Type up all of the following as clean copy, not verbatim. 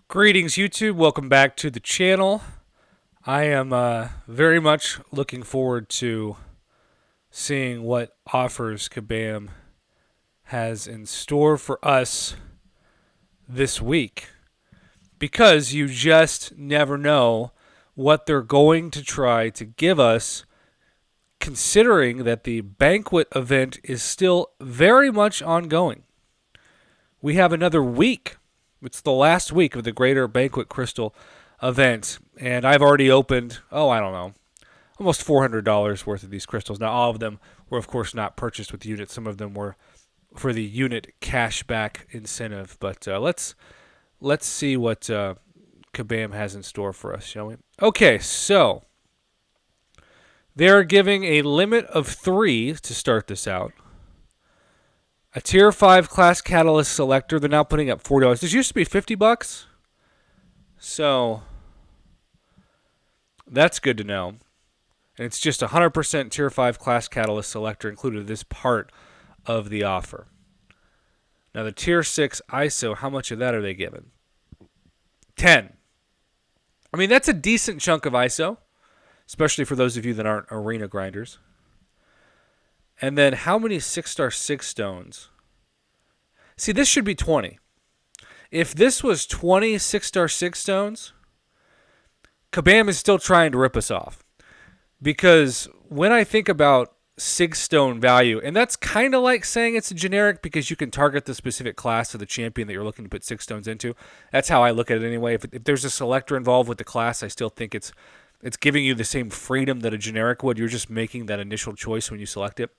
Greetings, YouTube. Welcome back to the channel. I am very much looking forward to seeing what offers Kabam has in store for us this week, because you just never know what they're going to try to give us, considering that the banquet event is still very much ongoing. We have another week. It's the last week of the Greater Banquet Crystal event, and I've already opened, I don't know, almost $400 worth of these crystals. Now, all of them were, of course, not purchased with the unit. Some of them were for the unit cashback incentive. But let's see what Kabam has in store for us, shall we? Okay, so they're giving a limit of 3 to start this out. A Tier 5 class catalyst selector. They're now putting up $40. This used to be $50. So that's good to know. And it's just 100% Tier 5 class catalyst selector included in this part of the offer. Now the Tier 6 ISO, how much of that are they giving? 10. I mean, that's a decent chunk of ISO, especially for those of you that aren't arena grinders. And then how many 6-star 6 stones? See, this should be 20. If this was 20 6-star 6 stones, Kabam is still trying to rip us off. Because when I think about 6 stone value, and that's kind of like saying it's a generic because you can target the specific class of the champion that you're looking to put 6 stones into. That's how I look at it anyway. If there's a selector involved with the class, I still think it's giving you the same freedom that a generic would. You're just making that initial choice when you select it.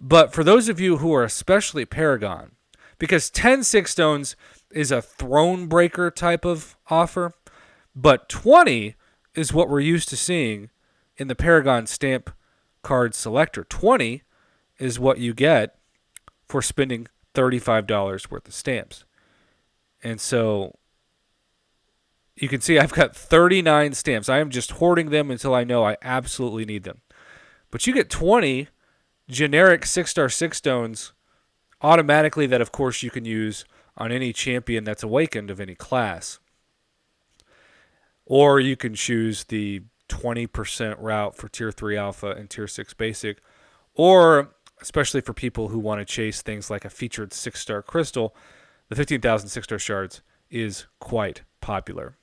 But for those of you who are especially Paragon, because 10 6 stones is a throne breaker type of offer, but 20 is what we're used to seeing in the Paragon stamp card selector. 20 is what you get for spending $35 worth of stamps. And so you can see I've got 39 stamps. I am just hoarding them until I know I absolutely need them. But you get 20 generic 6-star 6 stones automatically that, of course, you can use on any champion that's awakened of any class. Or you can choose the 20% route for Tier 3 Alpha and Tier 6 Basic. Or, especially for people who want to chase things like a featured 6-star crystal, the 15,000 6-star shards is quite popular.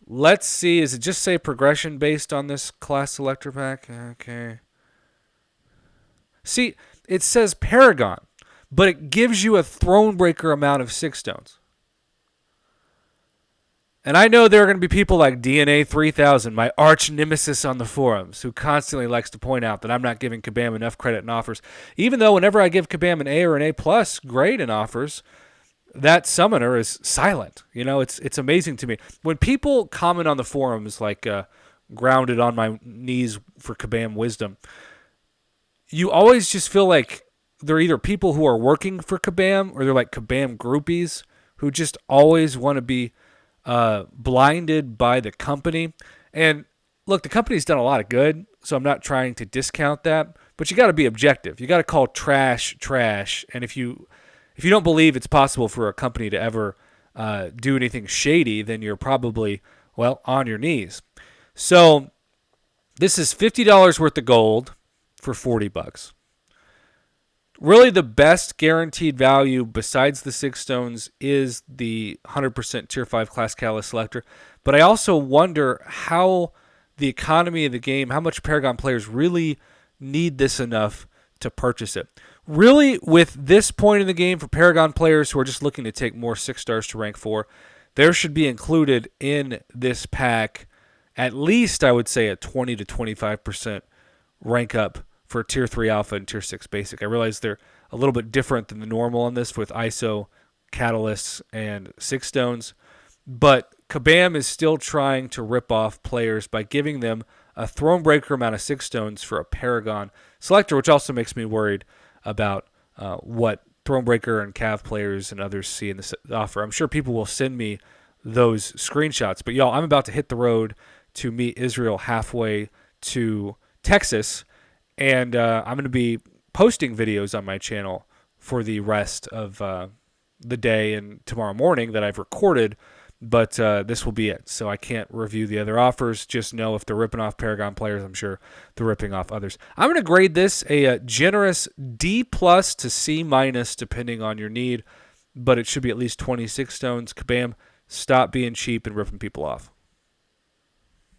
Let's see. Does it just say progression based on this class selector pack? Okay. See, it says Paragon, but it gives you a Thronebreaker amount of 6 stones. And I know there are going to be people like DNA 3000, my arch nemesis on the forums, who constantly likes to point out that I'm not giving Kabam enough credit in offers. Even though whenever I give Kabam an A or an A+ grade in offers, that summoner is silent. You know, it's amazing to me. When people comment on the forums like grounded on my knees for Kabam wisdom, you always just feel like they're either people who are working for Kabam or they're like Kabam groupies who just always want to be blinded by the company. And look, the company's done a lot of good, so I'm not trying to discount that, but you got to be objective. You got to call trash trash. And if you don't believe it's possible for a company to ever do anything shady, then you're probably, on your knees. So this is $50 worth of gold for $40. Really, the best guaranteed value besides the 6 stones is the 100% Tier 5 class catalyst selector. But I also wonder how the economy of the game, how much Paragon players really need this enough to purchase it. Really, with this point in the game for Paragon players who are just looking to take more 6 stars to rank 4, there should be included in this pack at least, I would say, a 20 to 25% rank up for Tier 3 Alpha and Tier 6 Basic. I realize they're a little bit different than the normal on this with ISO, Catalysts, and 6 stones. But Kabam is still trying to rip off players by giving them a Thronebreaker amount of 6 stones for a Paragon selector, which also makes me worried about what Thronebreaker and Cav players and others see in this offer. I'm sure people will send me those screenshots. But y'all, I'm about to hit the road to meet Israel halfway to Texas. And I'm going to be posting videos on my channel for the rest of the day and tomorrow morning that I've recorded, but this will be it. So I can't review the other offers. Just know if they're ripping off Paragon players, I'm sure they're ripping off others. I'm going to grade this a generous D plus to C minus, depending on your need, but it should be at least 26 stones. Kabam, stop being cheap and ripping people off.